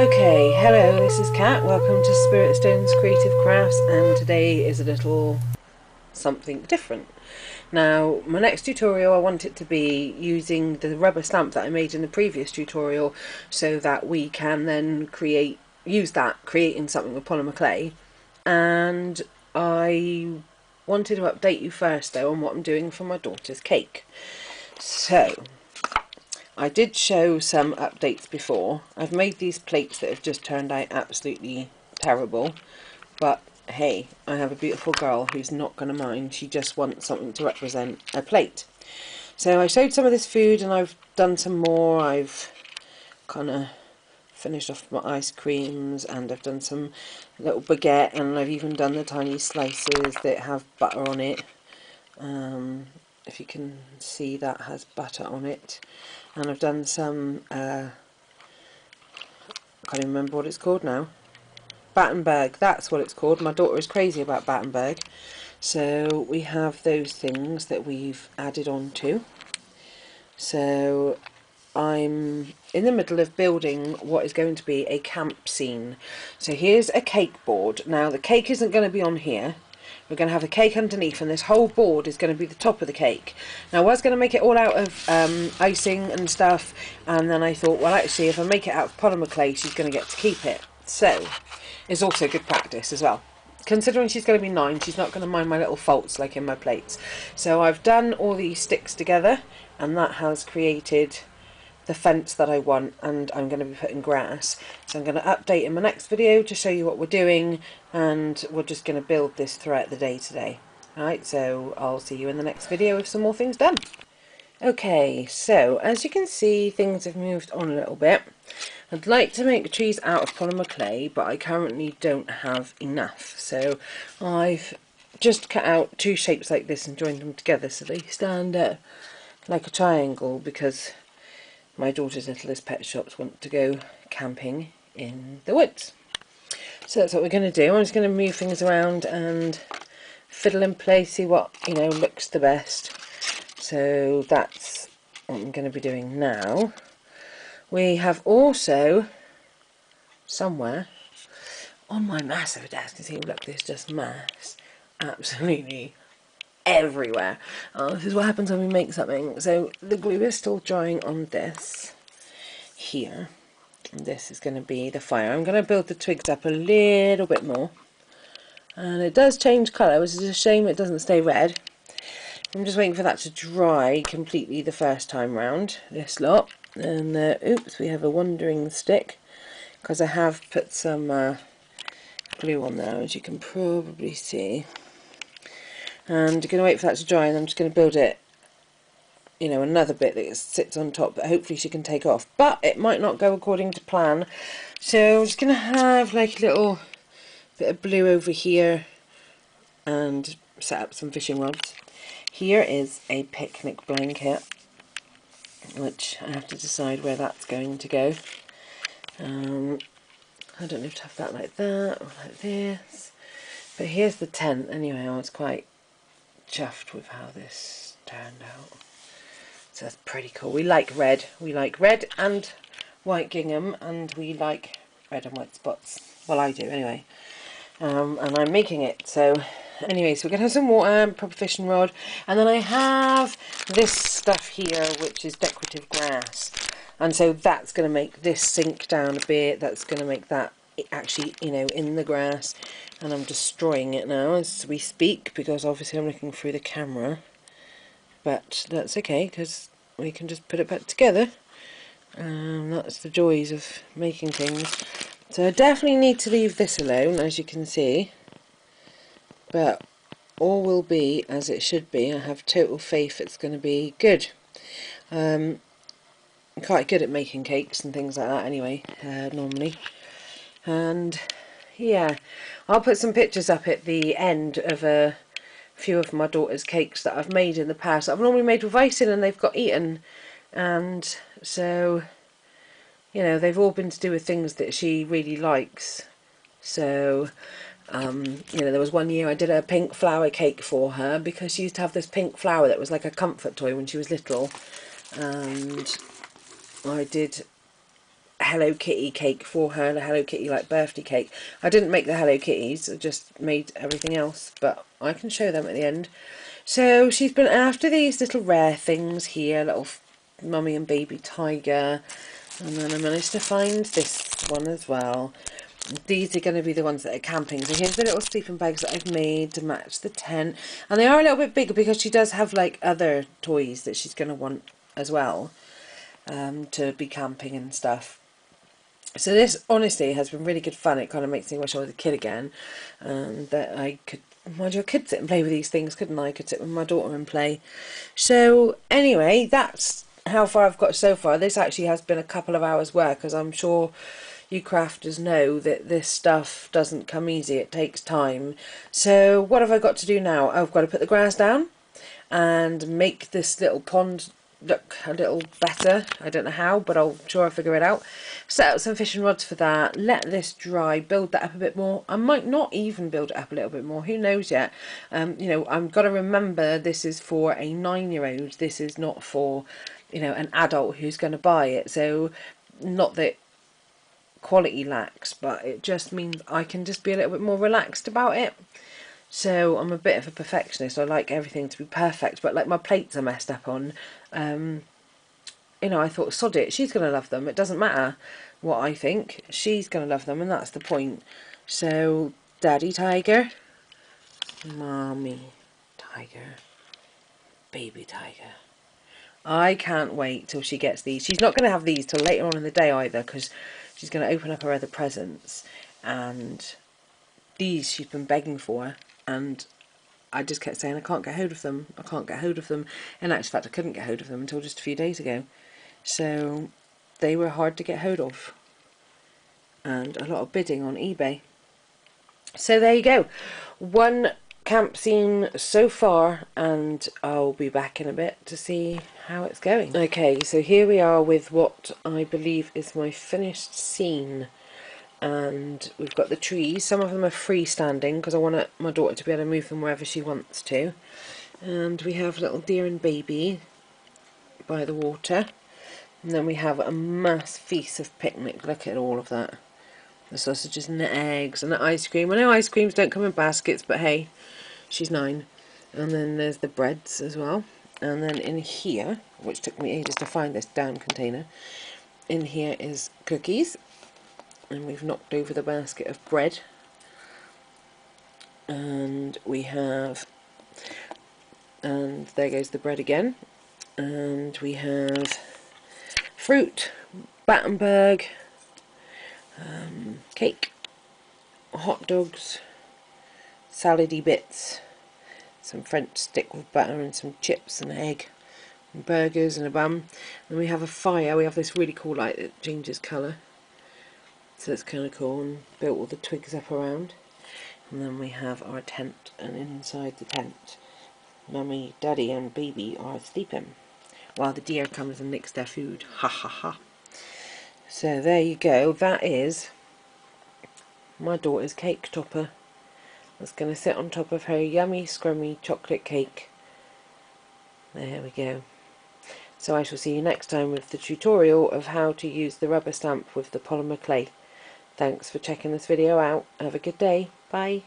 Okay, hello, this is Kat. Welcome to Spirit Stones Creative Crafts, and today is a little something different. Now, my next tutorial, I want it to be using the rubber stamp that I made in the previous tutorial, so that we can then creating something with polymer clay. And I wanted to update you first though on what I'm doing for my daughter's cake. So I did show some updates before. I've made these plates that have just turned out absolutely terrible, but hey, I have a beautiful girl who's not going to mind. She just wants something to represent a plate. So I showed some of this food and I've done some more. I've kind of finished off my ice creams and I've done some little baguette, and I've even done the tiny slices that have butter on it. If you can see, that has butter on it. And I've done some, I can't even remember what it's called now. Battenberg, that's what it's called. My daughter is crazy about Battenberg. So we have those things that we've added on to. So I'm in the middle of building what is going to be a camp scene. So here's a cake board. Now the cake isn't going to be on here. We're going to have the cake underneath, and this whole board is going to be the top of the cake. Now I was going to make it all out of icing and stuff, and then I thought, well actually if I make it out of polymer clay, she's going to get to keep it. So it's also good practice as well. Considering she's going to be 9, she's not going to mind my little faults like in my plates. So I've done all these sticks together, and that has created the fence that I want, and I'm going to be putting grass. So I'm going to update in my next video to show you what we're doing, and we're just going to build this throughout the day today. Alright, so I'll see you in the next video with some more things done. Okay, so as you can see, things have moved on a little bit. I'd like to make the trees out of polymer clay, but I currently don't have enough. So I've just cut out 2 shapes like this and joined them together so they stand like a triangle, because my daughter's littlest pet shops want to go camping in the woods. So that's what we're going to do. I'm just going to move things around and fiddle in place, see what, looks the best. So that's what I'm going to be doing now. We have also, somewhere on my massive desk, you see, look, there's just mass absolutely everywhere. This is what happens when we make something. So the glue is still drying on this here, and this is going to be the fire. I'm going to build the twigs up a little bit more, and it does change colour, which is a shame it doesn't stay red. I'm just waiting for that to dry completely the first time round, this lot. And oops, we have a wandering stick, because I have put some glue on there, as you can probably see. And I'm going to wait for that to dry, and I'm just going to build it, another bit that sits on top that hopefully she can take off. But it might not go according to plan. So I'm just going to have like a little bit of blue over here and set up some fishing rods. Here is a picnic blanket, which I have to decide where that's going to go. I don't know if to have that like that or like this. But here's the tent anyway. I was quite chuffed with how this turned out. So that's pretty cool. We like red. We like red and white gingham, and we like red and white spots. Well, I do anyway. And I'm making it. So anyway, so we're going to have some water, proper fishing rod, and then I have this stuff here which is decorative grass, and so that's going to make this sink down a bit. That's going to make that actually, in the grass. And I'm destroying it now as we speak, because obviously I'm looking through the camera, but that's okay because we can just put it back together. That's the joys of making things. So I definitely need to leave this alone, as you can see, but all will be as it should be. I have total faith it's going to be good. I'm quite good at making cakes and things like that anyway, normally. And yeah, I'll put some pictures up at the end of a few of my daughter's cakes that I've made in the past. I've normally made with icing and they've got eaten, and so they've all been to do with things that she really likes. So there was one year I did a pink flower cake for her, because she used to have this pink flower that was like a comfort toy when she was little, and I did Hello Kitty cake for her, the Hello Kitty like birthday cake. I didn't make the Hello Kitties, I just made everything else, but I can show them at the end. So she's been after these little rare things here, little mummy and baby tiger, and then I managed to find this one as well. These are going to be the ones that are camping. So here's the little sleeping bags that I've made to match the tent, and they are a little bit bigger because she does have like other toys that she's going to want as well, to be camping and stuff. So this honestly has been really good fun. It kind of makes me wish I was a kid again, and that I could, mind you, I could sit and play with these things, couldn't I? I could sit with my daughter and play. So anyway, that's how far I've got so far. This actually has been a couple of hours work, as I'm sure you crafters know that this stuff doesn't come easy. It takes time. So what have I got to do now? I've got to put the grass down and make this little pond look a little better. I don't know how, but I'm sure I'll figure it out. Set up some fishing rods for that, let this dry, build that up a bit more. I might not even build it up a little bit more, who knows yet. You know, I've got to remember this is for a 9-year-old, this is not for, you know, an adult who's going to buy it. So not that quality lacks, but it just means I can just be a little bit more relaxed about it. So I'm a bit of a perfectionist. I like everything to be perfect, but like my plates are messed up on. You know, I thought, sod it, she's going to love them. It doesn't matter what I think. She's going to love them, and that's the point. So, Daddy Tiger, Mommy Tiger, Baby Tiger. I can't wait till she gets these. She's not going to have these till later on in the day either, because she's going to open up her other presents. And these she's been begging for, and I just kept saying I can't get hold of them, I can't get hold of them. In actual fact, I couldn't get hold of them until just a few days ago. So they were hard to get hold of, and a lot of bidding on eBay. So there you go, one camp scene so far, and I'll be back in a bit to see how it's going. Okay, so here we are with what I believe is my finished scene. And we've got the trees. Some of them are freestanding because I want my daughter to be able to move them wherever she wants to. And we have little deer and baby by the water. And then we have a mass feast of picnic. Look at all of that. The sausages and the eggs and the ice cream. I know ice creams don't come in baskets, but hey, she's 9. And then there's the breads as well. And then in here, which took me ages to find this damn container, in here is cookies. And we've knocked over the basket of bread, and we have, and there goes the bread again, and we have fruit, Battenberg, cake, hot dogs, salady bits, some French stick with butter and some chips and egg, and burgers and a bun. And we have a fire. We have this really cool light that changes colour. So it's kind of cool, and built all the twigs up around. And then we have our tent, and inside the tent, Mummy, Daddy and Baby are sleeping, while the deer comes and licks their food. Ha ha ha. So there you go, that is my daughter's cake topper. That's going to sit on top of her yummy, scrummy chocolate cake. There we go. So I shall see you next time with the tutorial of how to use the rubber stamp with the polymer clay. Thanks for checking this video out. Have a good day. Bye.